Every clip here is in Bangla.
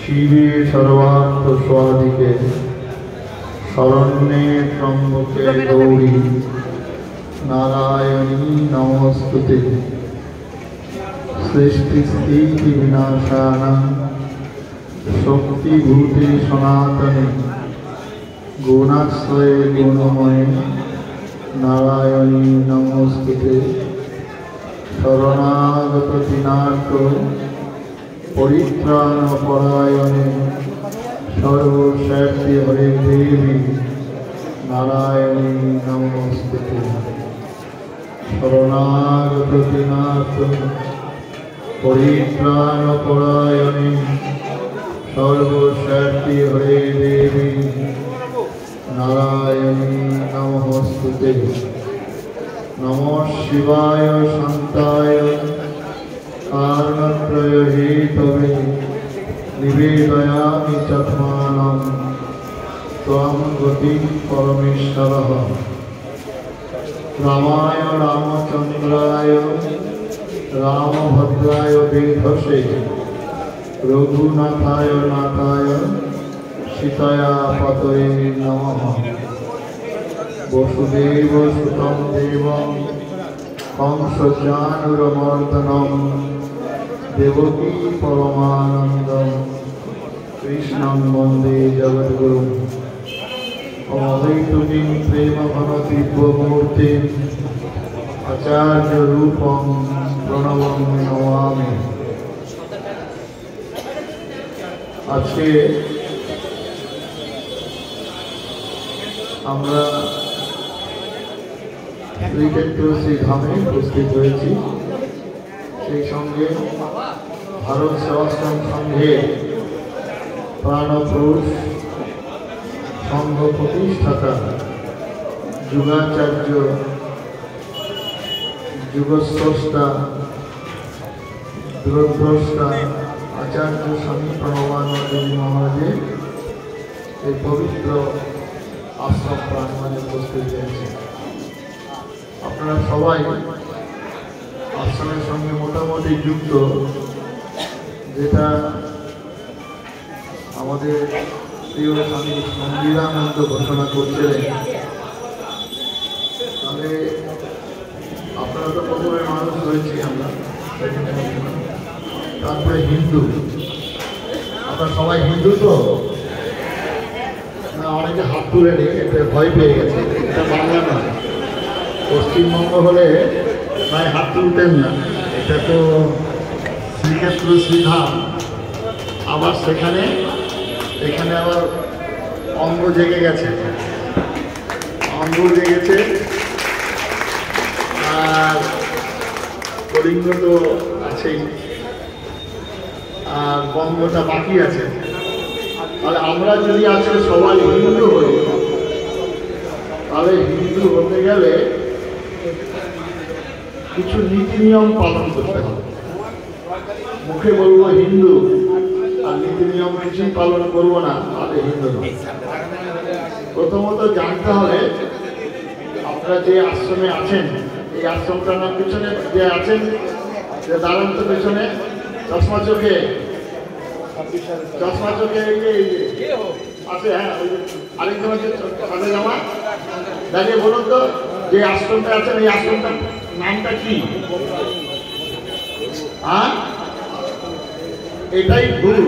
শিবে সর্বার্থস্বাধিকে শরণ্যে ত্র্যম্বকে গৌরী নারায়ণী নমস্তুতে। সৃষ্টিস্থিতি বিনাশানাং শক্তিভূতে সনাতনে গুণাশ্রয়ে গুণময়ে নারায়ণী নমস্তুতে। শরণাগত দীনার্থ পরিত্রাণপরায়ণে সর্বশক্তি হরে দেবী নারায়ণী নমস্তুতে। শরণাগত দীনার্থ পরিত্রাণপরায়ণে সর্বশক্তি হরে দেবী নারায়ণী নমস্তুতে। নমঃ শিবায় শান্তায় কারণত্রয় হেতবে নিবেদয়ামি চাত্মানং ত্বং গতিং পরমেশ্বরঃ। রামায় রামচন্দ্রায় রামভদ্রায় বেধসে রঘুনাথায় নাথায় সীতায়া পতয়ে নমঃ। বসুদেব সুতং দেবং কংসচানুরমর্দনং দেবকী পরমানন্দং কৃষ্ণং বন্দে জগদ্গুরুং। অদ্বৈতং প্রেম ঘন দিব্যমূর্তি আচার্য রূপং প্রণবং নমামি। আজকে আমরা শ্রীক্ষেত্র শ্রীধামে উপস্থিত হয়েছি। সেই সঙ্গে ভারত সেবাশ্রম সংঘের প্রাণপুরুষ সংঘ প্রতিষ্ঠাতা যুগাচার্য যুগস্রষ্টা দূরদ্রষ্টা আচার্য স্বামী প্রণবানন্দ মহারাজের এই পবিত্র আশ্রম প্রাঙ্গণে উপস্থিত হয়েছে। আপনারা সবাই আশ্রমের সঙ্গে মোটামুটি যুক্ত, যেটা আমাদের প্রিয় স্বামী মন্দিরানন্দ ঘোষণা করছিলেন। তাহলে আপনারা তো প্রথমে মানুষ হয়েছি আমরা, তারপরে হিন্দু। আপনারা সবাই হিন্দু তো না? অনেকে হাত তুলে নিয়ে এটা ভয় পেয়ে গেছে। এটা বাংলা নয়, পশ্চিমবঙ্গ হলে তাই হাত তুলতেন না। এটা তো শ্রীক্ষেত্র শ্রীধাম, আবার এখানে আবার অঙ্গ জেগে গেছে, অঙ্গ জেগেছে। আর কলিঙ্গ তো আছেই, আর বঙ্গটা বাকি আছে। তাহলে আমরা যদি আজকে সবাই হিন্দু হই, তাহলে হিন্দু হতে গেলে কিছু নীতি নিয়ম পালন করতে হবে। মুখে বলবো হিন্দু আর নীতি নিয়ম কিছুই পালন করবো না, তাহলে হিন্দু নয়। প্রথমত জানতে হবে আপনারা যে আশ্রমে আছেন, এই আশ্রমটার নাম পিছনে যে আছেন, যে দাঁড়ান তো পেছনে চশমা চোখে আছে। হ্যাঁ, আরেকজন আছে সাদা জামা, দাঁড়িয়ে বলুন তো যে আশ্রমটা আছেন এই আশ্রমটার নামটা কি? হ্যাঁ, এটাই ভুল।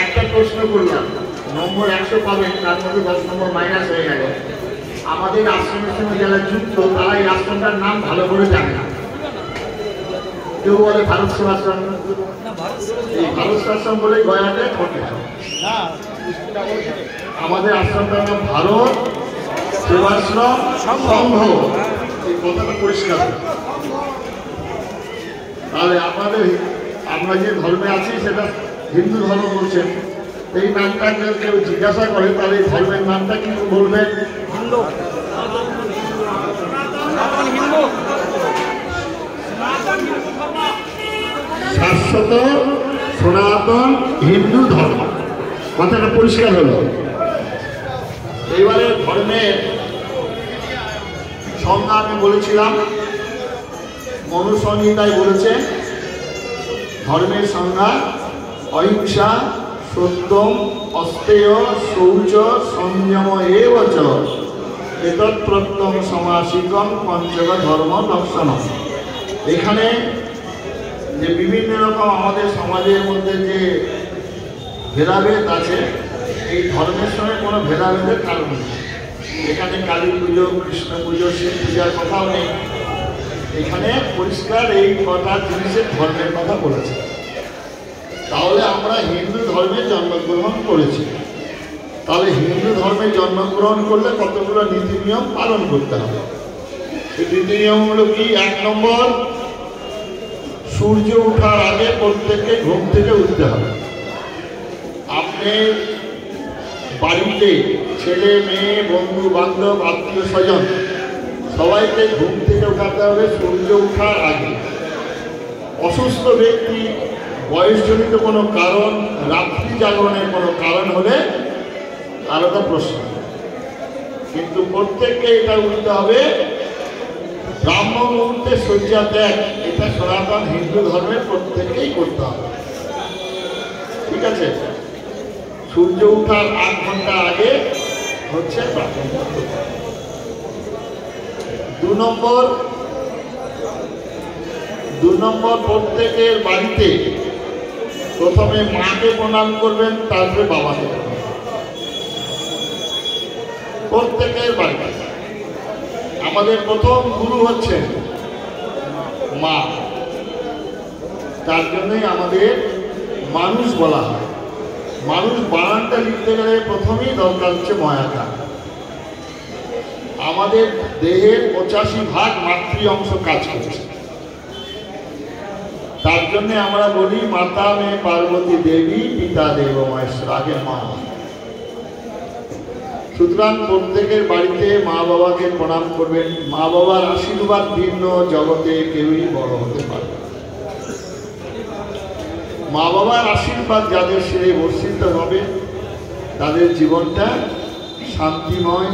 একটা প্রশ্ন করলাম, নম্বর 100 পাবেন, তার মধ্যে 10 নম্বর মাইনাস হয়ে গেল। আমাদের আশ্রমের সঙ্গে যারা যুক্ত তারা এই আশ্রমটার নাম ভালো করে জানে না। কেউ বলে ভারত সেবাশ্রম, এই ভারত সেবাশ্রম বলে গয়াতে ঠকে। আমাদের আশ্রমটার নাম ভারত সেবাশ্রম সংঘ, এই কথাটা পরিষ্কার। তাহলে আমরা যে ধর্মে আছি সেটা হিন্দু ধর্ম বলছেন, এই নামটা কেউ জিজ্ঞাসা করে তাহলে এই ধর্মের নামটা কি বলবেন? শাশ্বত সনাতন হিন্দু ধর্ম, কথাটা পরিষ্কার হলো। এইবারে ধর্মের সংজ্ঞা আমি বলেছিলাম, মনুসংহিতায় বলেছে ধর্মের সংজ্ঞা অহিংসা, সত্যম, অস্তেয়, শৌচ, সংযম এবচ এতৎপ্রত্যং সমাসিকং পঞ্চক ধর্ম লক্ষণম। এখানে যে বিভিন্ন রকম আমাদের সমাজের মধ্যে যে ভেদাভেদ আছে, এই ধর্মের সঙ্গে কোনো ভেদাভেদের কারণ নেই। এখানে কালী পুজো, কৃষ্ণ পুজো, শিব পূজার কথাও নেই। এখানে পরিষ্কার এই কটা জিনিসের ধর্মের কথা বলেছে। তাহলে আমরা হিন্দু ধর্মে জন্মগ্রহণ করেছি, তাহলে হিন্দু ধর্মে জন্মগ্রহণ করলে কতগুলো নীতি নিয়ম পালন করতে হবে। সেই নীতি নিয়মগুলো কি? 1 নম্বর, সূর্য ওঠার আগে প্রত্যেককে ঘুম থেকে উঠতে হবে। আপনি বাড়িতে ছেলে মেয়ে, বন্ধু বান্ধব, আত্মীয় স্বজন সবাইকে ঘুম থেকে উঠাতে হবে সূর্য ওঠার আগে। অসুস্থ ব্যক্তি, বয়সজনিত কোনো কারণ, রাত্রি জাগরণের কোনো কারণ হলে আলাদা প্রশ্ন, কিন্তু প্রত্যেককে এটা উঠতে হবে ব্রাহ্ম মুহূর্তে শয্যা ত্যাগ। এটা সনাতন হিন্দু ধর্মের প্রত্যেককেই করতে হবে, ঠিক আছে? সূর্য ওঠার 8 ঘন্টা আগে হচ্ছে ব্রাহ্ম মুহূর্ত। 2 নম্বর, প্রত্যেকের বাড়িতে প্রথমে মাকে প্রণাম করবেন, তারপরে বাবাকে প্রণাম। প্রত্যেকের বাড়িতে আমাদের প্রথম গুরু হচ্ছেন মা। তার জন্যই আমাদের মানুষ বলা হয়। মানুষ বানানটা লিখতে গেলে প্রথমেই দরকার হচ্ছে ময়াকার। আমাদের দেহের 85% মাতৃ অংশ কাজ করছে। তার জন্য আমরা বলি মাতা মে পার্বতী দেবী, পিতা দেব মহেশ্বর, আগে মা। সুতরাং প্রত্যেকের বাড়িতে মা বাবাকে প্রণাম করবেন। মা বাবার আশীর্বাদ ভিন্ন জগতে কেউই বড় হতে পারবে। মা বাবার আশীর্বাদ যাদের শিরে বর্ষিত হবে তাদের জীবনটা শান্তিময়।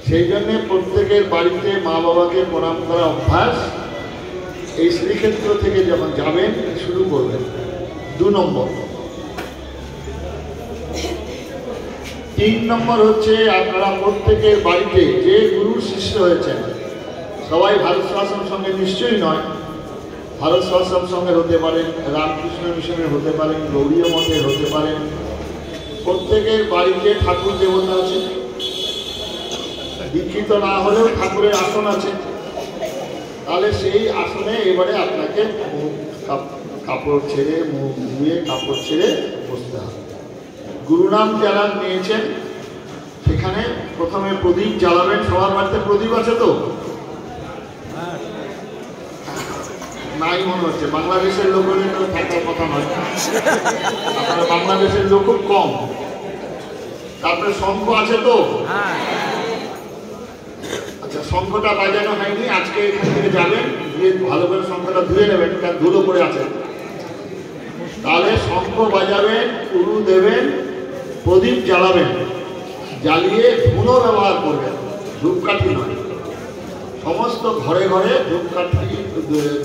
সেই জন্যে প্রত্যেকের বাড়িতে মা বাবাকে প্রণাম করা অভ্যাস। এই শ্রীক্ষেত্র থেকে যখন যাবেন শুরু করবেন। 2 নম্বর। 3 নম্বর হচ্ছে আপনারা প্রত্যেকের বাড়িতে যে গুরুর শিষ্য হয়েছেন, সবাই ভারত সেবাশ্রম সঙ্গে নিশ্চয়ই নয়, ভারত সেবাশ্রম সঙ্গে হতে পারেন, রামকৃষ্ণ মিশনের হতে পারেন, গৌড়ীয় মঠের হতে পারেন। প্রত্যেকের বাড়িতে ঠাকুর দেবতা আছে। দীক্ষিত না হলেও ঠাকুরের আসন আছে। তাহলে সেই আসনে এবারে আপনাকে কাপড় ছেড়ে, মুখ ধুয়ে কাপড় ছেড়ে বসতে হবে। গুরুনাম যারা নিয়েছেন সেখানে প্রথমে প্রদীপ জ্বালাবেন। সবার বাড়িতে প্রদীপ আছে তো? নাই মনে হচ্ছে। বাংলাদেশের লোক হলে তো থাকার কথা নয়, আপনারা বাংলাদেশের লোক খুব কম। তারপরে শঙ্খ আছে তো? আচ্ছা, শঙ্খটা বাজানো হয়নি। আজকে এখান থেকে যাবেন, গিয়ে ভালো করে শঙ্খটা ধুয়ে নেবেন, কারণ ধুলো পড়ে আছে। তাহলে শঙ্খ বাজাবেন, উরু দেবেন, প্রদীপ জ্বালাবেন, জ্বালিয়ে ধুনো ব্যবহার করবেন, ধূপকাঠি নয়। সমস্ত ঘরে ঘরে ধূপকাঠি,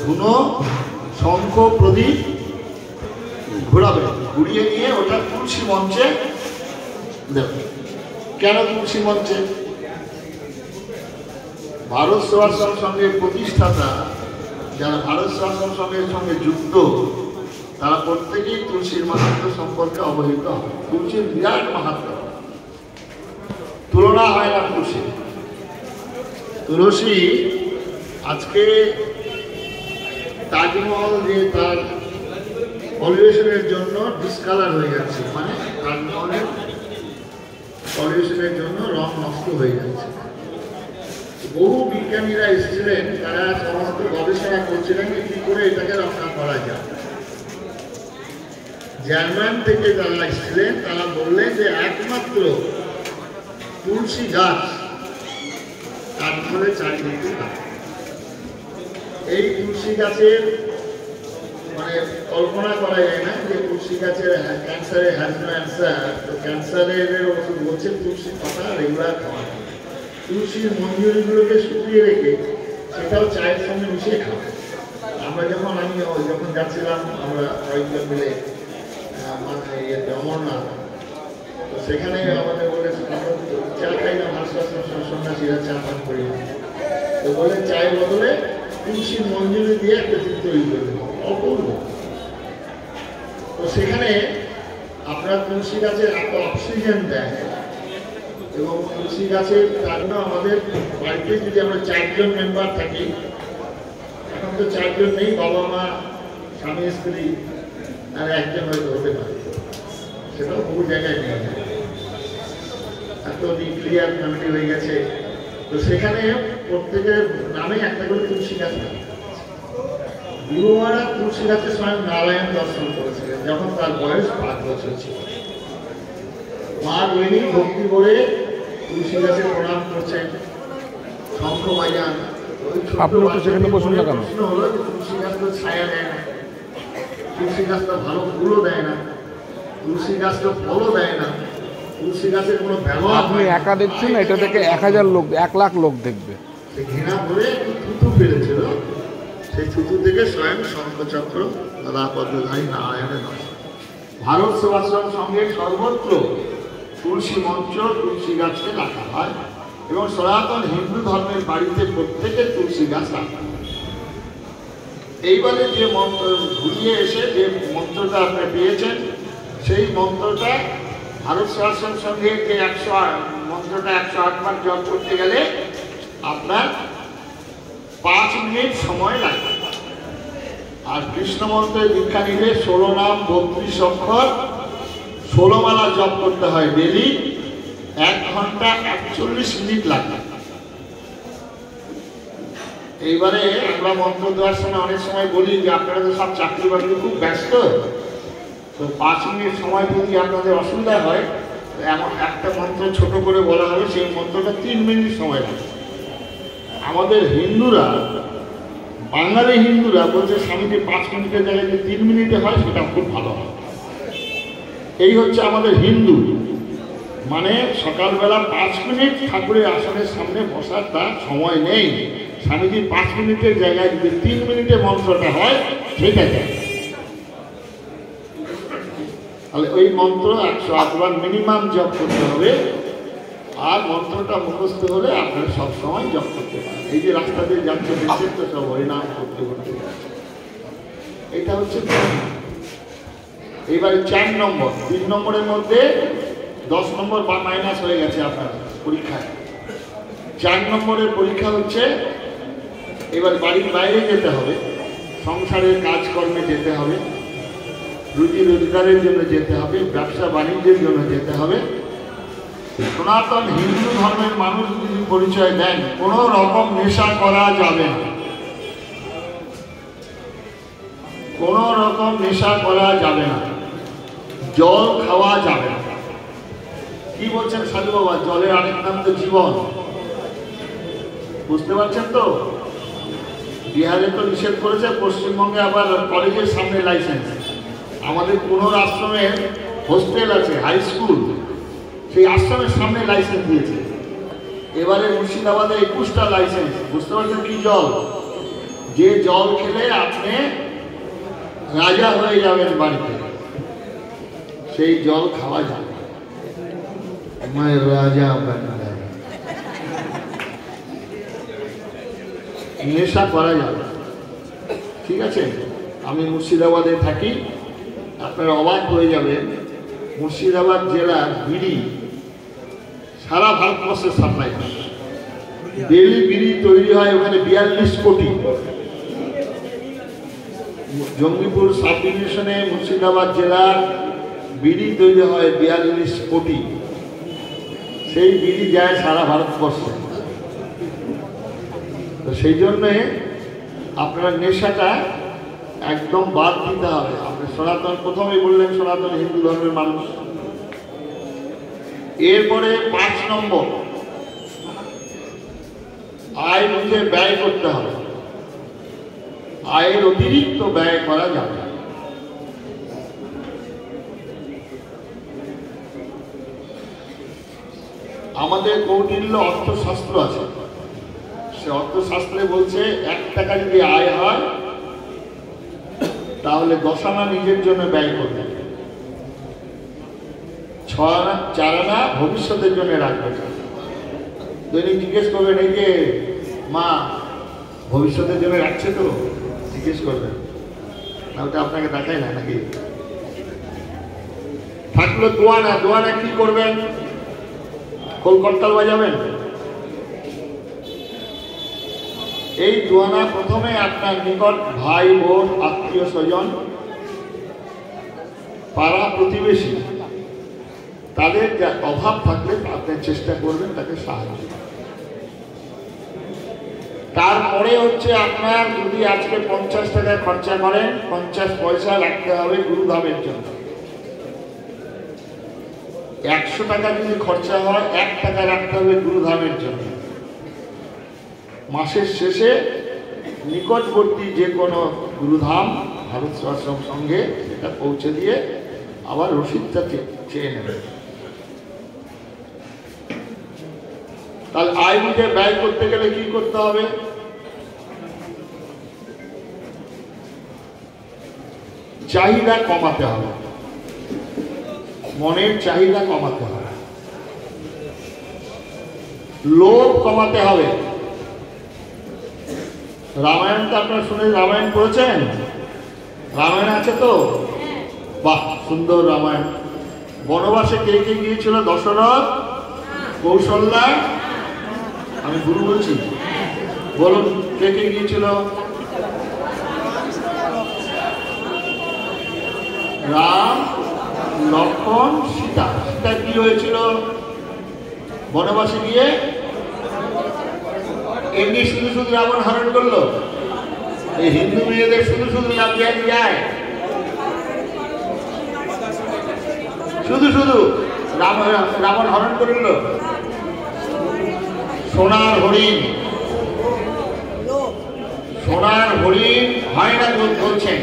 ধুনো, শঙ্খ, প্রদীপ ঘোরাবেন। ঘুরিয়ে নিয়ে ওটা তুলসী মঞ্চে দেবেন। কেন তুলসী মঞ্চে? ভারত সেবাশ্রম সঙ্গে প্রতিষ্ঠাতা যারা ভারত সেবাশ্রম সঙ্গে যুক্ত, তারা প্রত্যেকেই তুলসীর মাহাত্ম্য সম্পর্কে অবহিত হয়। তুলসীর বিরাট মাহাত্ম্য, তুলনা হয় না। তুলসী আজকে তাজমহল যে তার পলিউশনের জন্য ডিসকালার হয়ে যাচ্ছে, মানে তাজমহলের পলিউশনের জন্য রং নষ্ট হয়ে যাচ্ছে। বহু বিজ্ঞানীরা এসেছিলেন, তারা সমস্ত গবেষণা করছিলেন কি করে এটাকে রক্ষা করা যায়। জার্মান থেকে যারা এসেছিলেন তারা বললেন যে একমাত্র তুলসী গাছ তাজমহলের চারিদিকে। এই তুলসী গাছের মানে কল্পনা করা যায় না যে তুলসী গাছের ক্যান্সারে হ্যাজ নো অ্যান্সার। তো ক্যান্সারের ওষুধ বলছে তুলসী পাতা রেগুলার খাওয়া। তুলসীর মঞ্জুরিগুলোকে শুকিয়ে রেখে সেটাও চায়ের সঙ্গে মিশিয়ে খাওয়া। আমরা আমি যখন যাচ্ছিলাম আমরা কয়েকজন মিলে মানে অমরনাথ, তো সেখানে আমাদের বলে চা খাই না, সন্ন্যাসীরা চা পান করি না, তো বলে চায়ের বদলে তুলসী মঞ্জুরি দিয়ে একটা চিত্র তৈরি করে দেবো, অপূর্ব। তো সেখানে আপনার তুলসী গাছের এত অক্সিজেন দেয়, এবং তুলসী গাছের কারণ আমাদের বাড়িতে যদি আমরা 4 জন মেম্বার থাকি, এখন তো 4 জন নেই, বাবা মা স্বামী স্ত্রী আর একজন হয়তো হতে পারে, সেটাও বহু জায়গায় নেই, এত নিউক্লিয়ার ফ্যামিলি হয়ে গেছে। তো সেখানে প্রত্যেকের নামে একটা করে তুলসী গাছ থাকে। গুরু মহারাজ তুলসী গাছের স্বয়ং নারায়ণ দর্শন করেছিলেন যখন তার বয়স 5 বছর ছিল। মা রোহিণী ভক্তি করে তুলসী গাছে প্রণাম করছেন, শঙ্খ বাজান। প্রশ্ন হলো যে তুলসী গাছ তো ছায়া দেয় না, তুলসী গাছ তো ভালো ফুলও দেয় না, তুলসী গাছ তো ফলও দেয় না, তুলসী গাছের কোনো ব্যবহার। আপনি একা দেখছেন, এটা থেকে 1000 লোক, 1 লাখ লোক দেখবে। ঘৃণা করে থুতু ফেলেছিল, সেই থুতু থেকে স্বয়ং শঙ্খচক্র রাপদ্মধারী নারায়ণের নয়। ভারত সেবাশ্রম সঙ্গে সর্বত্র তুলসী মঞ্চ, তুলসী গাছকে রাখা হয়, এবং সনাতন হিন্দু ধর্মের বাড়িতে প্রত্যেকের তুলসী গাছ রাখা হয়। এইবারে যে মন্ত্র ঘুরিয়ে এসে যে মন্ত্রটা আপনি পেয়েছেন, সেই মন্ত্রটা ভারত সেবাশ্রম সঙ্গে যে 108 মন্ত্রটা 108 বার জপ করতে গেলে আপনার 5 মিনিট সময় লাগবে। আর কৃষ্ণ মন্ত্রের দীক্ষা নিলে 16 নাম 32 অক্ষর 16 মালা জপ করতে হয় ডেলি, 1 ঘন্টা 41 মিনিট লাগবে। এইবারে আমরা মন্ত্র দেওয়ার সময় অনেক সময় বলি যে আপনারা তো সব চাকরি বাকরি খুব ব্যস্ত, তো 5 মিনিট সময় যদি আপনাদের অসুবিধা হয়, এমন একটা মন্ত্র ছোট করে বলা হবে, সেই মন্ত্রটা 3 মিনিট সময় লাগে। আমাদের হিন্দুরা, বাঙালি হিন্দুরা বলছে স্বামীজি 5 মিনিটের জায়গায় যে 3 মিনিটে হয়, সেটা খুব ভালো হয়। এই হচ্ছে আমাদের হিন্দু, মানে সকালবেলা 5 মিনিট ঠাকুরের আসনের সামনে বসার তার সময় নেই। স্বামীজি 5 মিনিটের জায়গায় যদি 3 মিনিটে মন্ত্রটা হয়, সেটা যায়। তাহলে ওই মন্ত্র 108 বার মিনিমাম জপ করতে হবে, আর মন্ত্রটা মুখস্থ হলে আপনারা সবসময় জপ করতে পারেন। এই যে রাস্তা দিয়ে যাচ্ছে দেখছেন তো, সব হরিনাম করতে করতে যাচ্ছে। এটা হচ্ছে এইবারে 4 নম্বর। 3 নম্বরের মধ্যে 10 নম্বর বা মাইনাস হয়ে গেছে আপনার পরীক্ষায়। 4 নম্বরের পরীক্ষা হচ্ছে এবার বাড়ির বাইরে যেতে হবে, সংসারের কাজকর্মে যেতে হবে, রুজি রোজগারের জন্য যেতে হবে, ব্যবসা বাণিজ্যের জন্য যেতে হবে। সনাতন হিন্দু ধর্মের মানুষ যদি পরিচয় দেন, কোনো রকম নেশা করা যাবে না, কোনো রকম নেশা করা যাবে না, জল খাওয়া যাবে না। কি বলছেন সাধু বাবা? জলের আরেক নাম তো জীবন। বুঝতে পারছেন তো? বিহারে তো নিষেধ করেছে, পশ্চিমবঙ্গে আবার কলেজের সামনে লাইসেন্স। আমাদের কোনো আশ্রমের হোস্টেল আছে, হাই স্কুল, সেই আশ্রমের সামনে লাইসেন্স দিয়েছে। এবারে মুর্শিদাবাদে 21টা লাইসেন্স। বুঝতে পারছেন কি জল? যে জল খেলে আপনি রাজা হয়ে যাবেন বাড়িতে, সেই জল খাওয়া যাবে। রাজা নেশা করা যাবে, ঠিক আছে? আমি মুর্শিদাবাদে থাকি, আপনারা অবাক হয়ে যাবেন, মুর্শিদাবাদ জেলার বিড়ি সারা ভারতবর্ষে সাপ্লাই হয়। ডেলি বিড়ি তৈরি হয় ওখানে 42 কোটি। জঙ্গিপুর সাব ডিভিশনে মুর্শিদাবাদ জেলার বিড়ি তৈরি হয় 42 কোটি। সেই বিড়ি যায় সারা ভারতবর্ষে। তো সেই জন্যে আপনারা নেশাটা একদম বাদ দিতে হবে। আপনি সনাতন, প্রথমেই বললেন সনাতন হিন্দু ধর্মের মানুষ। এরপরে 5 নম্বর, আয় বুঝে ব্যয় করতে হবে। আয়ের অতিরিক্ত ব্যয় করা যাবে। আমাদের কৌটিল্য অর্থশাস্ত্র আছে, সে অর্থশাস্ত্রে বলছে 1 টাকা যদি আয় হয় তাহলে 10 আনা নিজের জন্য ব্যয় করবেন, 4 আনা ভবিষ্যতের জন্য রাখবেন। দৈনিক জিজ্ঞেস করবেন, এই যে মা ভবিষ্যতের জন্য রাখছে তো, জিজ্ঞেস করবেন, না ওটা আপনাকে দেখায় না নাকি? থাকলো 2 আনা, 2 আনা কি করবেন? কলকর্তাল বাজাবেন। এই 2 আনা প্রথমে আপনার নিকট ভাই বোন আত্মীয় স্বজন পাড়া প্রতিবেশী তাদের যা অভাব থাকলে আপনি চেষ্টা করবেন তাকে সাহায্য। তারপরে হচ্ছে আপনার যদি আজকে 50 টাকা খরচা করেন, 50 পয়সা রাখতে হবে গুরুধামের জন্য। 100 টাকা যদি খরচা হয় 1 টাকা রাখতে হবে গুরুধামের জন্য। মাসের শেষে নিকটবর্তী যে কোনো গুরুধাম ভারত আশ্রম সঙ্গে এটা পৌঁছে দিয়ে আবার রসিদটা চেয়ে নেবে। তাহলে আয় বুঝে ব্যয় করতে গেলে কি করতে হবে? চাহিদা কমাতে হবে, মনের চাহিদা কমাতে হবে, লোভ কমাতে হবে। রামায়ণ তো আপনারা শুনে, রামায়ণ পড়েছেন? রামায়ণ আছে তো? বাহ, সুন্দর রামায়ণ। বনবাসে কে কে গিয়েছিল? দশরথ, কৌশল্যা, আমি গুরু বলছি, বলুন কে কে গিয়েছিল? রাম, লক্ষ্মণ, সীতা। সীতা কি হয়েছিল বনবাসে গিয়ে? এমনি শুধু শুধু রাবণ হরণ করলো? এই হিন্দু মেয়েদের শুধু শুধু লাফিয়ে যায়, শুধু শুধু রাবণ হরণ করল। সোনার হরিণ, সোনার হরিণ হয় না বলছেন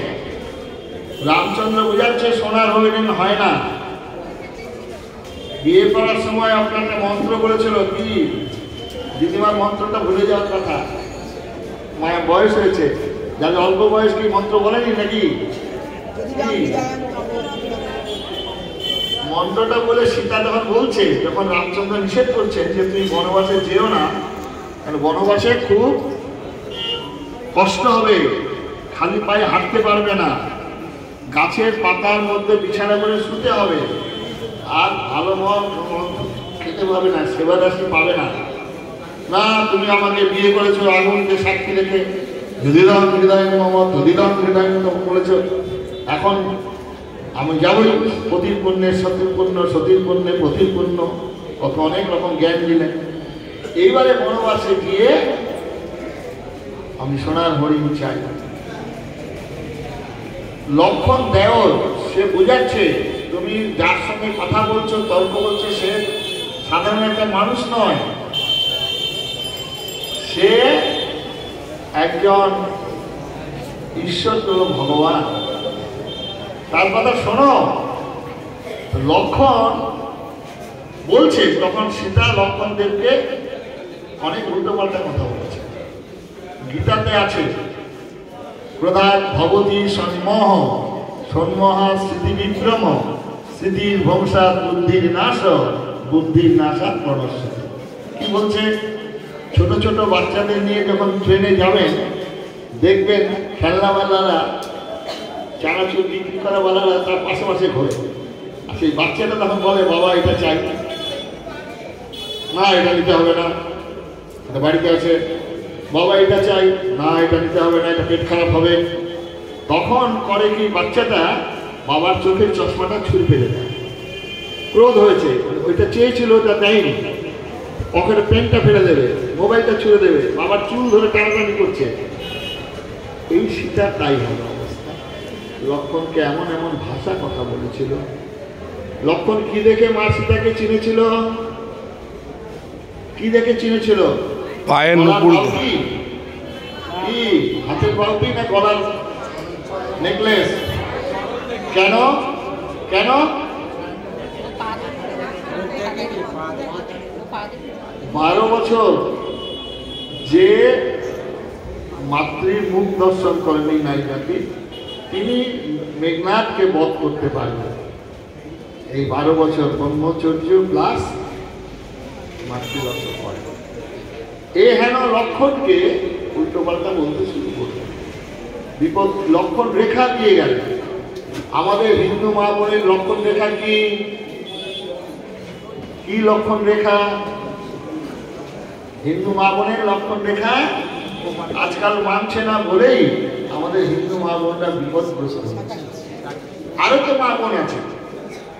রামচন্দ্র, বোঝাচ্ছে সোনার হরিণ হয় না। বিয়ে করার সময় আপনাকে মন্ত্র বলেছিল কি? দিদিমার মন্ত্রটা ভুলে যাওয়ার কথা। মায়ের বয়স হয়েছে, যাদের অল্প বয়স কি মন্ত্র বলেনি নাকি? মন্ত্রটা বলে সীতা যখন বলছে, যখন রামচন্দ্র নিষেধ করছেন যে তুমি বনবাসে যেও না, কারণ বনবাসে খুব কষ্ট হবে, খালি পায়ে হাঁটতে পারবে না, গাছের পাতার মধ্যে বিছানা করে শুতে হবে, আর ভালো মন খেতে পাবে না, সেবাদাসী পাবে না। না, তুমি আমাকে বিয়ে করেছো আগুনকে সাক্ষী রেখে, যদিদান হৃদয় মমত, যদিদান হৃদয় মমত বলেছো, এখন আমি যাবই পতির পুণ্যের সতীর পুণ্য, সতীর পুণ্যে পতির পুণ্য, কত অনেক রকম জ্ঞান দিলেন। এইবারে বনবাসে গিয়ে আমি সোনার হরিণ চাই। লক্ষণ দেওর সে বোঝাচ্ছে তুমি যার সঙ্গে কথা বলছো, তর্ক বলছো, সে সাধারণ একটা মানুষ নয়, সে একজন ঈশ্বর ভগবান। তার কথা শোনো। লক্ষণ বলছে, তখন সীতা লক্ষণদেরকে অনেক উল্টোপাল্টা কথা বলেছে। গীতাতে আছে প্রধান ভবতী সন্মোহ, সন্মোহা স্মৃতি বিভ্রম, স্মৃতির ভংসাৎ বুদ্ধির নাশ, বুদ্ধির নাশাৎ প্রণশ্য। কি বলছে? ছোট ছোট বাচ্চাদের নিয়ে যখন ট্রেনে যাবেন, দেখবেন খেলনাওয়ালারা, চানাচুর বিক্রি করা ওয়ালারা তার পাশে পাশে ঘোরে, আর সেই বাচ্চাটা তখন বলে বাবা এটা চাই, না এটা নিতে হবে না, এটা বাড়িতে আছে, বাবা এটা চাই, না এটা নিতে হবে না, এটা পেট খারাপ হবে। তখন করে কি বাচ্চাটা বাবার চোখের চশমাটা ছুঁড়ে ফেলে দেয়, ক্রোধ হয়েছে, ওইটা চেয়েছিল ওটা দেয়নি, পকেটে পেনটা ফেলে দেবে, মোবাইলটা ছুঁড়ে দেবে, বাবার চুল ধরে টানাটানি করছে। এই সীতা তাই হলো অবস্থা। লক্ষণকে এমন এমন ভাষা কথা বলেছিল। লক্ষণ কি দেখে মা সীতাকে চিনেছিল? কি দেখে চিনেছিল? পায়ের নুপুর, কি হাতের বাউটি না গলার নেকলেস? কেন কেন? 12 বছর যে মাতৃর মুখ দর্শন করেনি নায়িকাকে, তিনি মেঘনাথকে বধ করতে পারবেন। এই 12 বছর ব্রহ্মচর্য প্লাস মাতৃদর্শন করে এ হেন লক্ষণকে উল্টো পাল্টা বলতে শুরু করলেন, বিপদ লক্ষণ রেখা দিয়ে গেলেন। আমাদের হিন্দু মা বোনের লক্ষণ রেখা কি লক্ষণ রেখা? হিন্দু মা বোনের লক্ষণ রেখা আজকাল মানছে না বলেই আমাদের হিন্দু মা বোনরা বিপদগ্রস্ত হচ্ছে। আরো তো মা বোন আছে,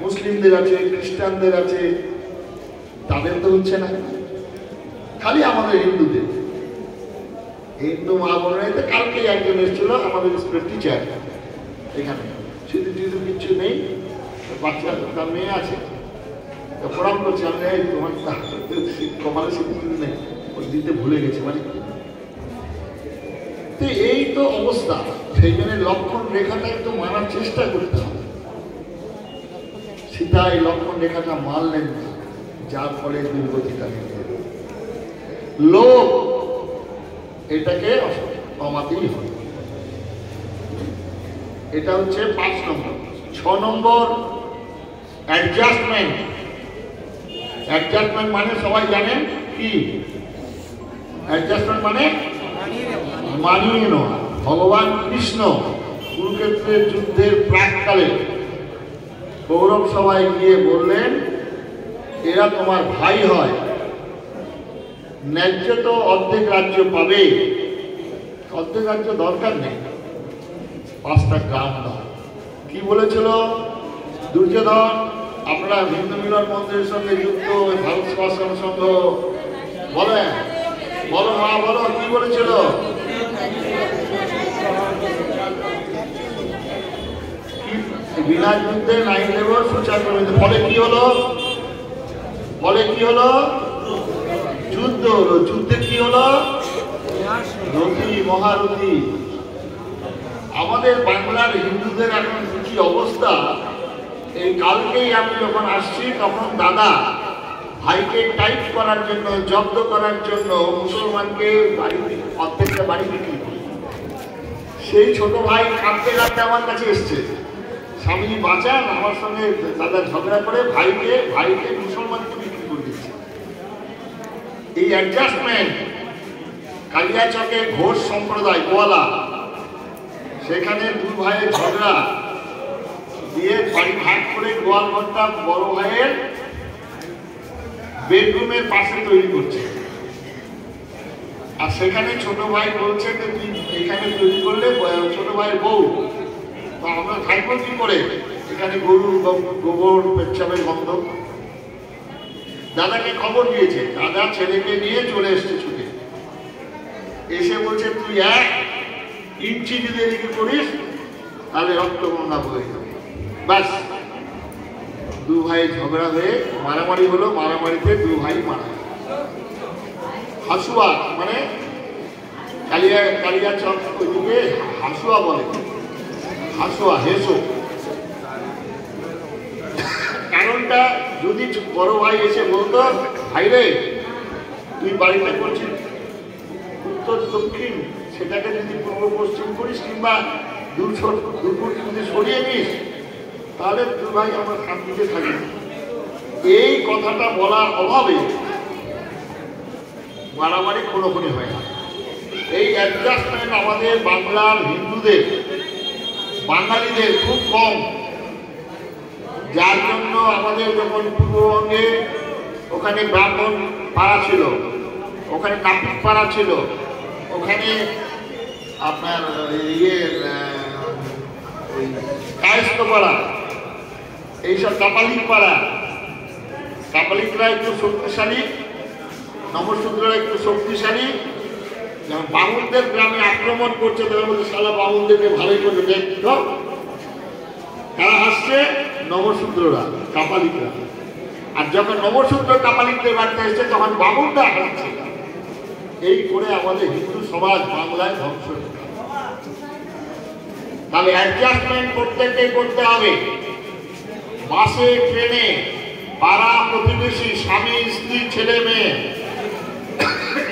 মুসলিমদের আছে, খ্রিস্টানদের আছে, তাদের তো হচ্ছে না, খালি আমাদের হিন্দুদের। হিন্দু মা বোনেরা কালকে একজন এসেছিল আমাদের স্কুলের টিচার, এখানে শুধু কিছু নেই, বাচ্চা তার মেয়ে আছে, প্রণাম করছে, আমি তোমার কপালে সিদ্ধি নেই, ওই দিতে ভুলে গেছে মানে। তো এই তো অবস্থা, সেই জন্য লক্ষণ রেখাটাই তো মানার চেষ্টা করতে হবে। সীতা এই লক্ষণ রেখাটা মানলেন না, যার ফলে দুর্গতিটা লোভ, এটাকে কমাতেই হবে। এটা হচ্ছে 5 নম্বর। 6 নম্বর অ্যাডজাস্টমেন্ট। অ্যাডজাস্টমেন্ট মানে সবাই জানেন কি? অ্যাডজাস্টমেন্ট মানে মানিয়ে নেওয়া। ভগবান কৃষ্ণ কুরুক্ষেত্রের যুদ্ধের প্রাককালে কৌরব সভায় গিয়ে বললেন, এরা তোমার ভাই হয়, ন্যায্য তো অর্ধেক রাজ্য পাবে, অর্ধেক রাজ্য দরকার নেই, 5টা গ্রাম দাও। কি বলেছিল দুর্যোধন? আপনারা হিন্দু মিলন মন্দিরের সঙ্গে যুক্ত, ভারত সেবাশ্রম সংঘ, বলেন, বলো মা, বলো কি বলেছিল? বিনা যুদ্ধে নাই দেব সুচার করবে। ফলে কি হলো? ফলে কি হলো? যুদ্ধ হলো। যুদ্ধে কি হলো? রতি, মহারতি। আমাদের বাংলার হিন্দুদের এখন কি অবস্থা? এই কালকেই আমি যখন আসছি তখন দাদা ভাইকে টাইট করার জন্য, জব্দ করার জন্য মুসলমানকে অর্ধেকটা বাড়ি বিক্রি করে। সেই ছোট ভাই কাঁদতে কাঁদতে আমার কাছে এসছে, স্বামী বাঁচান, আমার সঙ্গে দাদা ঝগড়া করে ভাইকে মুসলমানকে বিক্রি করে দিচ্ছে। এই অ্যাডজাস্টমেন্ট। কালিয়াচকে ঘোষ সম্প্রদায় গোয়ালা, সেখানে 2 ভাইয়ের ঝগড়া দিয়ে বাড়ি ভাগ করে গোয়াল ঘরটা বড় ভাইয়ের বেডরুমের পাশে তৈরি করছে। আর সেখানে ছোট ভাই বলছে যে তুই এখানে তৈরি করলে ছোট ভাইয়ের বউ, তো আমরা থাকবো কি করে? এখানে গরুর গোবর পেচ্ছাপের গন্ধ। দাদাকে খবর দিয়েছে, দাদা ছেলেকে নিয়ে চলে এসছে ছুটে, এসে বলছে তুই 1 ইঞ্চি যদি এদিকে করিস তাহলে রক্ত গঙ্গা বয়ে যাবে। ব্যাস, 2 ভাই ঝগড়া হয়ে মারামারি হলো, মারামারিতে 2 ভাই মারা গেল। হাসুয়া মানে কালিয়াচক ওইদিকে হাসুয়া বলে, হাসুয়া, হেসো। কারণটা যদি বড় ভাই এসে বলতো, ভাই রে তুই বাড়িটা করছিস উত্তর দক্ষিণ, সেটাকে যদি পূর্ব পশ্চিম করিস কিংবা 2 ফুট যদি সরিয়ে নিস, তাহলে 2 ভাই আমরা শান্তিতে থাকি। এই কথাটা বলার অভাবে মারামারি খুনোখুনি হয় না। এই অ্যাডজাস্টমেন্ট আমাদের বাংলার হিন্দুদের, বাঙালিদের খুব কম, যার জন্য আমাদের যখন পূর্ববঙ্গে ওখানে ব্রাহ্মণ পাড়া ছিল, ওখানে নাপিত পাড়া ছিল, ওখানে আপনার কায়স্থ পাড়া, এইসব কাপালিক পাড়া, কাপালিকরা একটু শক্তিশালী, নমশূদ্ররা একটু শক্তিশালী। যেমন বামুনদের গ্রামে আক্রমণ করছে, তাদের মধ্যে সালা বামুনদেরকে ভালোই করে দেখো, তারা হাসছে নমশূদ্ররা, কাপালিকরা। আর যখন নমশূদ্র কাপালিকদের বাড়িতে এসছে তখন বামুনরা হাসছে। এই করে আমাদের হিন্দু সমাজ বাংলায় ধ্বংস। তাহলে অ্যাডজাস্টমেন্ট করতে হবে। বাসে, ট্রেনে, পাড়া প্রতিবেশী, স্বামী স্ত্রী, ছেলে মেয়ে,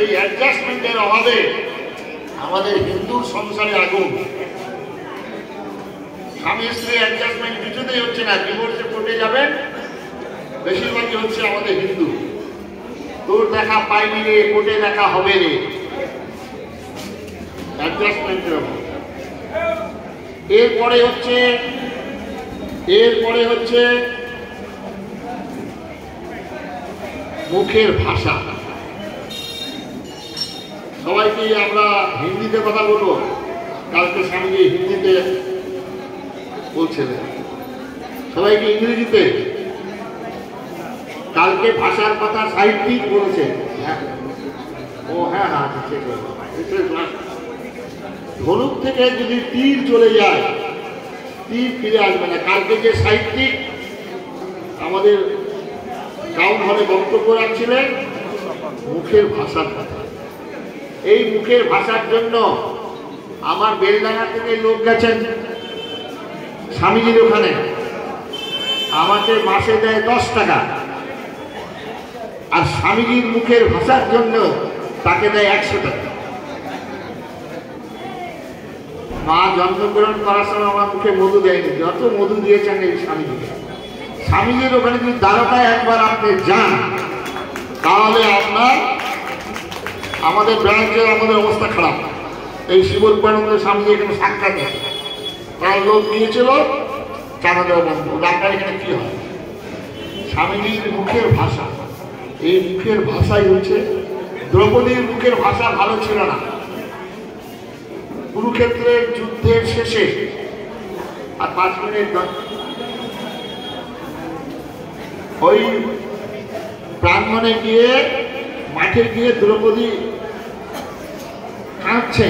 এই অ্যাডজাস্টমেন্টের অভাবে আমাদের হিন্দুর সংসারে আগুন। স্বামী স্ত্রী অ্যাডজাস্টমেন্ট কিছুতেই হচ্ছে না, ডিভোর্সে কোর্টে যাবেন, বেশিরভাগই হচ্ছে আমাদের হিন্দু। তোর দেখা পাইনি রে, কোর্টে দেখা হবে রে, অ্যাডজাস্টমেন্টের অভাব। এরপরে হচ্ছে মুখের ভাষা। সবাইকে আমরা হিন্দিতে কথা বলবো, কালকে স্বামীজি হিন্দিতে বলছিলেন, সবাইকে ইংরেজিতে। কালকে ভাষার কথা সাহিত্যিক বলেছে। ও হ্যাঁ হ্যাঁ, ধনুক থেকে যদি তীর চলে যায়, তীর ফিরে আসবে না। কালকে যে সাহিত্যিক আমাদের টাউন হলে বক্তব্য রাখছিলেন, মুখের ভাষার কথা। এই মুখের ভাষার জন্য আমার বেলডাঙ্গা থেকে লোক গেছেন স্বামীজির ওখানে, আমাকে মাসে দেয় 10 টাকা, আর স্বামীজির মুখের ভাষার জন্য তাকে দেয় 100 টাকা। মা জন্মগ্রহণ করার সময় আমার মুখে মধু দেয়নি, যত মধু দিয়েছেন এই স্বামীজিকে। স্বামীজির ওখানে যদি দ্বারকায় একবার আপনি যান, তাহলে আপনার আমাদের ব্রাঞ্চের আমাদের অবস্থা খারাপ। এই শিবরূপানন্দ স্বামীজি এখানে সাক্ষাৎ আছে, তার লোক গিয়েছিল, চাঁদা দেওয়া বন্ধ। ডাক্তার এখানে কি হয়? স্বামীজির মুখের ভাষা, এই মুখের ভাষাই হচ্ছে। দ্রৌপদীর মুখের ভাষা ভালো ছিল না। কুরুক্ষেত্রের যুদ্ধের শেষে আর 5 মিনিট ওই প্রাঙ্গণে গিয়ে, মাঠে গিয়ে দ্রৌপদী কাঁদছে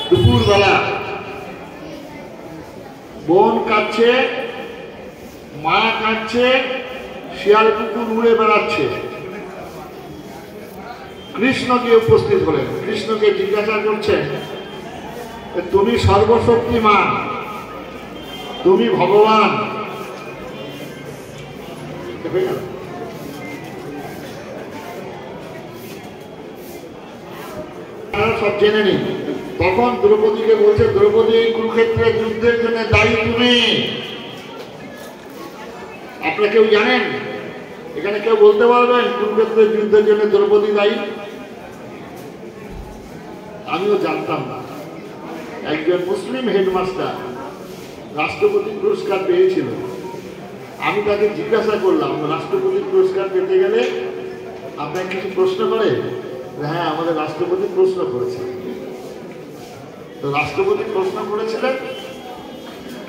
দুপুরবেলা, বোন কাঁদছে, মা কাঁদছে, শিয়াল কুকুর উড়ে বেড়াচ্ছে। কৃষ্ণ গিয়ে উপস্থিত হলেন, কৃষ্ণকে জিজ্ঞাসা করছেন, তুমি সর্বশক্তিমান, তুমি ভগবান। সব জেনে নিন। তখন দ্রৌপদীকে বলছে, দ্রৌপদী এই কুরুক্ষেত্রের যুদ্ধের জন্য দায়ী তুমি। আপনারা কেউ জানেন? এখানে কেউ বলতে পারবেন কুরুক্ষেত্রের যুদ্ধের জন্য দ্রৌপদী দায়ী? আমিও জানতাম না। একজন মুসলিম হেডমাস্টার রাষ্ট্রপতি পুরস্কার পেয়েছিল। আমি তাকে জিজ্ঞাসা করলাম, রাষ্ট্রপতি পুরস্কার পেতে গেলে আপনাকে কিছু প্রশ্ন করে? হ্যাঁ, আমাদের রাষ্ট্রপতি প্রশ্ন করেছে। তো রাষ্ট্রপতি প্রশ্ন করেছিলেন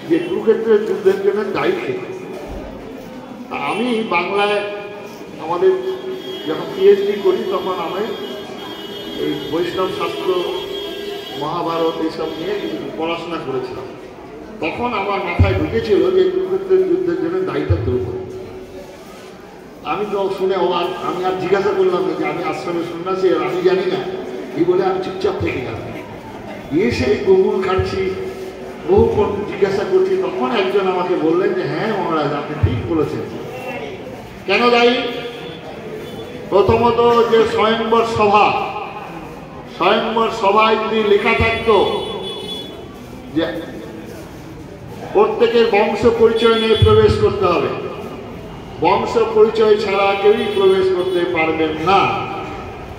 যে কুরুক্ষেত্রের যুদ্ধের জন্য দায়ী কে? আমি বাংলায় আমাদের যখন পিএইচডি করি, তখন আমি এই বৈষ্ণব শাস্ত্র, মহাভারত এইসব নিয়ে পড়াশোনা করেছিলাম। তখন আমার মাথায় ঢুকেছিল যে কুরুক্ষেত্রের যুদ্ধের জন্য দায়ীটা দ্রৌপদী। আমি তো শুনে অবাক। আমি আর জিজ্ঞাসা করলাম যে আমি আশ্রমে সন্ন্যাসী, আর আমি জানি না, এই বলে আমি চুপচাপ থেকে গেলাম। এসে গুগল খাচ্ছি, বহুক্ষণ জিজ্ঞাসা করছি। তখন একজন আমাকে বললেন যে হ্যাঁ মহারাজ, আপনি ঠিক বলেছেন। কেন দায়ী? প্রথমত যে স্বয়ংবর সভায় যদি লেখা থাকতো যে প্রত্যেকের বংশ পরিচয় নিয়ে প্রবেশ করতে হবে, বংশ পরিচয় ছাড়া কেউই প্রবেশ করতে পারবেন না,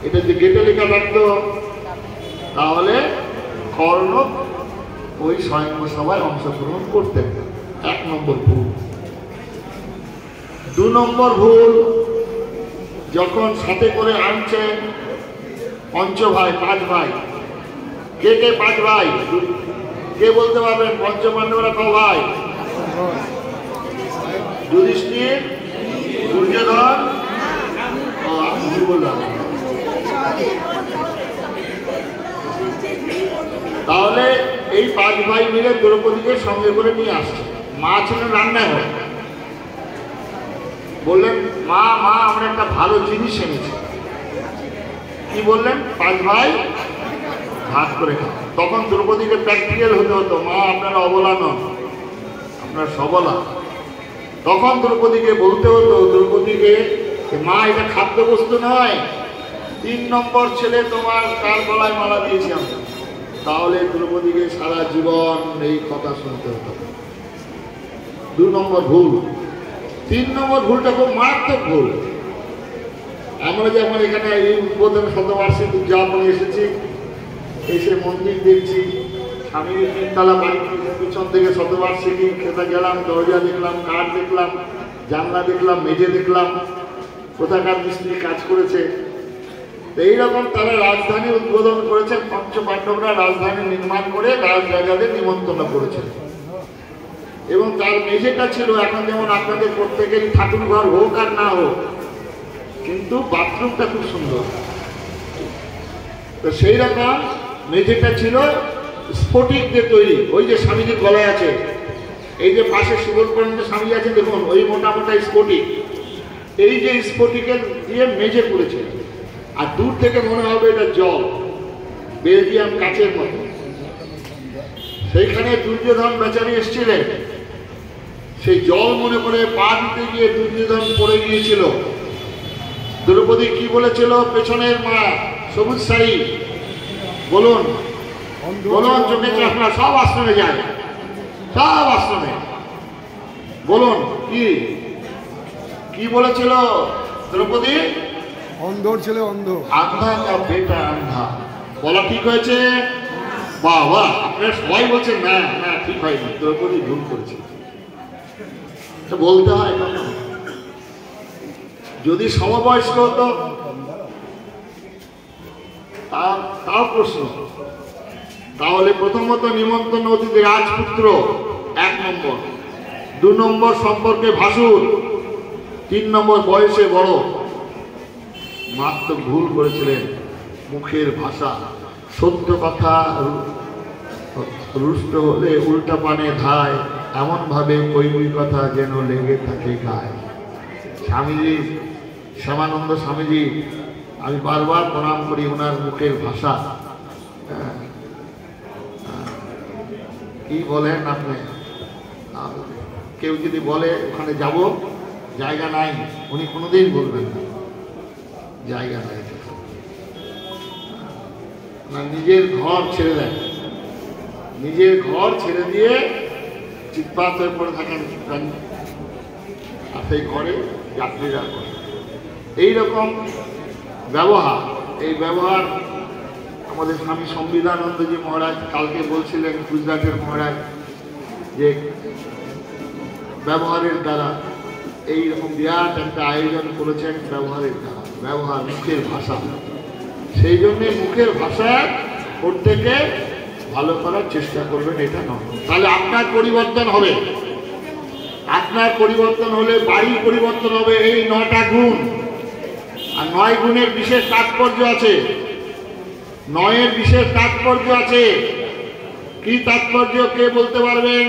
এটা যে গেটে লেখা থাকতো, তাহলে কর্ণ ওই স্বয়ংবর সভায় অংশগ্রহণ করতেন। 1 নম্বর ভুল। 2 নম্বর ভুল, যখন সাথে করে আনছেন 5 ভাই 5 ভাই, কে 5 ভাই? কে বলতে পারবেন? পঞ্চপাণ্ডবরা ক ভাই? যুধিষ্ঠির, দুর্যোধন, আমি বললাম। তাহলে এই 5 ভাই মিলে দ্রৌপদীকে সঙ্গে করে নিয়ে আসছে। মা ছিলেন রান্নায় হয়, বললেন মা আমরা একটা ভালো জিনিস এনেছি। কি বললেন? 5 ভাই ভাগ করে খাও। তখন দ্রৌপদীকে প্র্যাকটিক্যাল হতে হতো, মা আপনারা অবলা নন, আপনারা সবলা। তখন দ্রৌপদীকে বলতে হতো, দ্রৌপদীকে, মা এটা খাদ্যবস্তু নয়, 3 নম্বর ছেলে তোমার কার গলায় মালা দিয়েছি আমরা, তাহলে দ্রৌপদীকে সারা জীবন এই কথা শুনতে হতো। 2 নম্বর ভুল। 3 নম্বর ভুলটা খুব মারাত্মক ভুল। আমরা যেমন এখানে এই উদ্বোধন শতবার্ষিক উদযাপনে এসেছি, এসে মন্দির দেখছি, স্বামীর 3 তলা বাড়ি পিছন থেকে শতবার্ষিকী খেতে গেলাম, দরজা দেখলাম, কাঠ দেখলাম, জানলা দেখলাম, মেঝে দেখলাম, কোথাকার মিস্ত্রি কাজ করেছে। এইরকম তারা রাজধানী উদ্বোধন করেছেন। পঞ্চপাণ্ডবরা রাজধানী নির্মাণ করে রাজরাজাদের নিমন্ত্রণ করেছেন এবং তার মেঝেটা ছিল এখন যেমন আপনাদের প্রত্যেকেরই ঠাকুর ঘর হোক আর না হোক, কিন্তু বাথরুমটা খুব সুন্দর। তো সেই রকম মেঝেটা ছিল স্ফটিক দিয়ে তৈরি। ওই যে স্বামীজির গলায় আছে, এই যে পাশে সুবর্ণপূর্ণ স্বামী আছে দেখুন, ওই মোটা মোটা স্ফটিক, এই যে স্ফটিকের দিয়ে মেঝে করেছে। আর দূর থেকে মনে হবে এটা জল, বেলজিয়াম কাচের মতো। সেইখানে দুর্যোধন বেচারি এসেছিলেন, সেই জল মনে করে পা দিতে গিয়ে দুর্যোধন পড়ে গিয়েছিল। দ্রৌপদী কি বলেছিল? পেছনের মা সবুজ শাড়ি, বলুন বলুন, চোখে চশমা, সব আশ্রমে যায়, সব আশ্রমে। বলুন কি কি বলেছিল দ্রৌপদী? অন্ধর ছেলে অন্ধ, আন্ধা কা বেটা আন্ধা। বলা ঠিক হয়েছে? বাবা, আপনারা সবাই বলছেন না না ঠিক হয়নি, দ্রৌপদী ভুল করেছে। বলতে হয় না। যদি সমবয়স্ক হতো তাও প্রশ্ন। তাহলে প্রথমত নিমন্ত্রণ অতিথি রাজপুত্র 1 নম্বর, 2 নম্বর সম্পর্কে ভাসুর, 3 নম্বর বয়সে বড়। মাত্র ভুল করেছিলেন মুখের ভাষা। সত্য কথা রুষ্ট হলে উল্টা পানে ধায়, এমন ভাবে কইবই কথা যেন লেগে থাকে গায়ে। স্বামীজি, শ্যামানন্দ স্বামীজি, আমি বারবার প্রণাম করি ওনার মুখের ভাষা। কি বলেন আপনি? কেউ যদি বলে ওখানে যাব, জায়গা নাই, উনি কোনোদিন বলবেন না জায়গা নাই। নিজের ঘর ছেড়ে দেন, নিজের ঘর ছেড়ে দিয়ে চিৎপাত হয়ে পড়ে থাকেন, আর সেই ঘরে যাত্রীরা করে এইরকম ব্যবহার। এই ব্যবহার আমাদের স্বামী সংবিধানন্দজি মহারাজ কালকে বলছিলেন, গুজরাটের মহারাজ, যে ব্যবহারের দ্বারা এইরকম বিরাট একটা আয়োজন করেছেন ব্যবহারের দ্বারা। ব্যবহার, মুখের ভাষা, সেই জন্য মুখের ভাষা প্রত্যেকে ভালো করার চেষ্টা করবেন, এটা নয়। তাহলে আপনার পরিবর্তন হবে। আপনার পরিবর্তন হলে বাড়ির পরিবর্তন হবে। এই 9টা গুণ, আর 9 গুণের বিশেষ তাৎপর্য আছে। 9-এর বিশেষ তাৎপর্য আছে। কি তাৎপর্য কে বলতে পারবেন?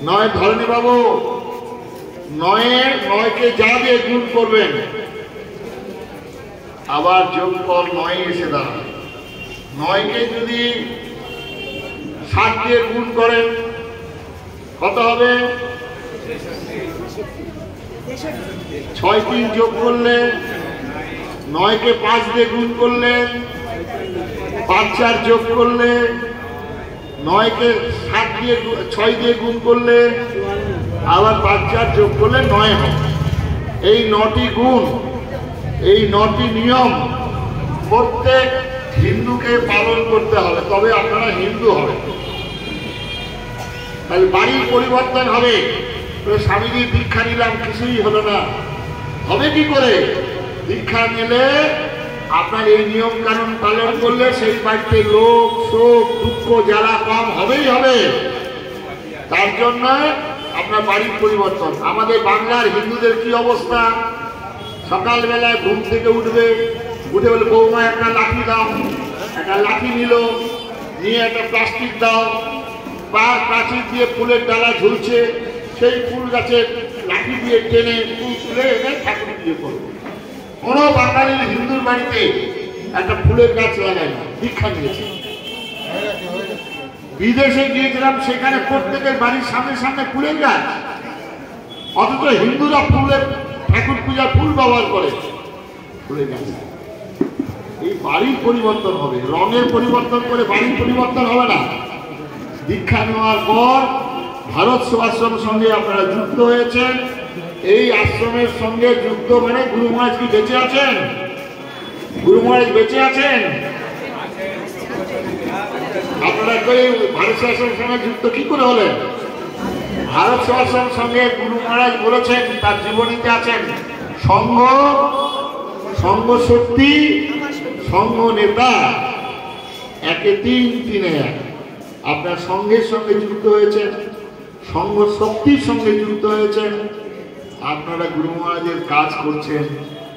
9 ধরনী বাবু, 9কে যা দিয়ে গুণ করবেন, আবার যোগফল 9 এসে দাঁড়াবে। 9কে যদি 7 দিয়ে গুণ করেন কত হবে? 6 3 যোগ করলে, 9কে 5 দিয়ে গুণ করলে, 5 4 যোগ করলে, 9কে 7 দিয়ে 6 দিয়ে গুণ করলে, আবার 5 4 যোগ করলে 9 হবে। এই 9টি গুণ, এই 9টি নিয়ম প্রত্যেক হিন্দুকে পালন করতে হবে, তবে আপনারা হিন্দু হবে। তাহলে বাড়ির পরিবর্তন হবে। স্বামীজি দীক্ষা নিলাম, কিছুই হলো না, হবে কি করে? দীক্ষা নিলে আপনার এই নিয়ম কানুন পালন করলে সেই বাড়িতে লোক শোক দুঃখ জ্বালা কম হবেই হবে। তার জন্য আপনার বাড়ির পরিবর্তন। আমাদের বাংলার হিন্দুদের কি অবস্থা? সকালবেলায় ঘুম থেকে উঠবে, উঠে বলে বৌমা একটা লাঠি দাও, একটা লাঠি নিল, নিয়ে একটা প্লাস্টিক দাও, বা প্রাচীর দিয়ে ফুলের ডালা ঝুলছে, সেই ফুল গাছের লাঠি দিয়ে টেনে ফুল তুলে এনে ঠাকুর দিয়ে করবে। কোনো বাঙালির হিন্দুর বাড়িতে একটা ফুলের গাছ লাগায় না, দীক্ষা নিয়েছে। বিদেশে গিয়েছিলাম, সেখানে প্রত্যেকের বাড়ির সামনে সামনে ফুলের গাছ, অথচ হিন্দুরা ফুলের ঠাকুর পূজা ফুল ব্যবহার করে, ফুলের গাছ। এই বাড়ির পরিবর্তন হবে, রঙের পরিবর্তন করে বাড়ির পরিবর্তন হবে না। দীক্ষা নেওয়ার পর ভারত সেবাশ্রমের সঙ্গে আপনারা যুক্ত হয়েছেন। এই আশ্রমের সঙ্গে যুক্ত মানে গুরু মহারাজ কি বেঁচে আছেন? গুরু মহারাজ বেঁচে আছেন? আপনারা করে ভারত সেবাশ্রমের সঙ্গে যুক্ত কি করে হলেন? ভারত সেবাশ্রমের সঙ্গে গুরু মহারাজ বলেছেন, তার জীবনীতে আছেন, সঙ্ঘ সঙ্ঘ শক্তি সঙ্ঘ নেতা একে তিন তিনে এক। আপনার সঙ্গের সঙ্গে যুক্ত হয়েছেন, সঙ্ঘ শক্তির সঙ্গে যুক্ত হয়েছেন, আপনারা গুরু মহারাজের কাজ করছেন।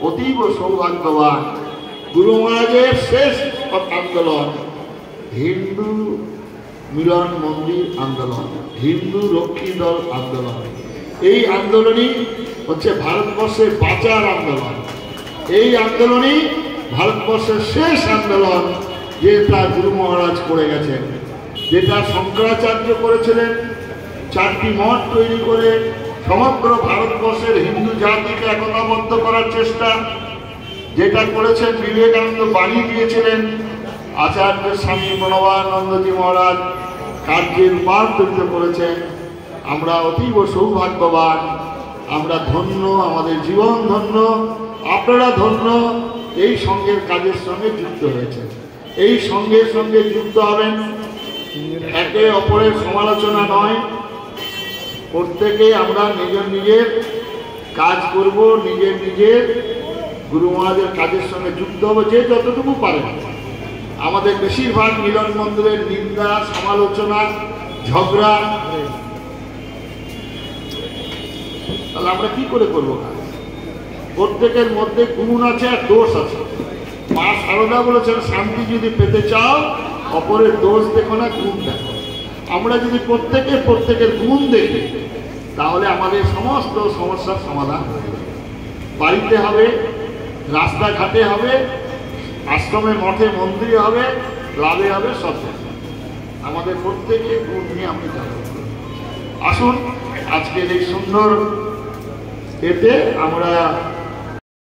অতীব সৌভাগ্যবান। গুরু মহারাজের শেষ আন্দোলন হিন্দু মিলন মন্দির আন্দোলন, হিন্দু রক্ষী দল আন্দোলন। এই আন্দোলনই হচ্ছে ভারতবর্ষের বাঁচার আন্দোলন। এই আন্দোলনই ভারতবর্ষের শেষ আন্দোলন, যেটা গুরু মহারাজ করে গেছেন, যেটা শঙ্করাচার্য করেছিলেন। 4টি মঠ তৈরি করে সমগ্র ভারতবর্ষের হিন্দু জাতিকে একতাবদ্ধ করার চেষ্টা, যেটা করেছেন বিবেকানন্দ বাণী দিয়েছিলেন, আচার্য স্বামী প্রণবানন্দজি মহারাজ কার্যে রূপান্তরিত করেছেন। আমরা অতীব সৌভাগ্যবান, আমরা ধন্য, আমাদের জীবন ধন্য, আপনারা ধন্য। এই সঙ্গের কাজের সঙ্গে যুক্ত হয়েছে। এই সঙ্গের সঙ্গে যুক্ত হবেন, একে অপরের সমালোচনা নয়। প্রত্যেকে আমরা নিজের নিজের কাজ করব, নিজের নিজের গুরু মহারাজের কাজের সঙ্গে যুক্ত হবো, যে যতটুকু পারেন। আমাদের বেশিরভাগ মিলন মন্দিরের নিন্দা, সমালোচনা, ঝগড়া, তাহলে আমরা কি করে করবো কাজ? প্রত্যেকের মধ্যে গুণ আছে আর দোষ আছে। মা সারদা বলেছেন, শান্তি যদি পেতে চাও অপরের দোষ দেখো না, গুণ দেখো। আমরা যদি প্রত্যেকের গুণ দেখি, তাহলে আমাদের সমস্ত সমস্যার সমাধান হবে। বাড়িতে হবে, রাস্তাঘাটে হবে, আশ্রমে মঠে মন্দিরে হবে, ক্লাবে হবে, সব আমাদের প্রত্যেকের গুণ নিয়ে আমি যাব। আসুন আজকের এই সুন্দর এতে আমরা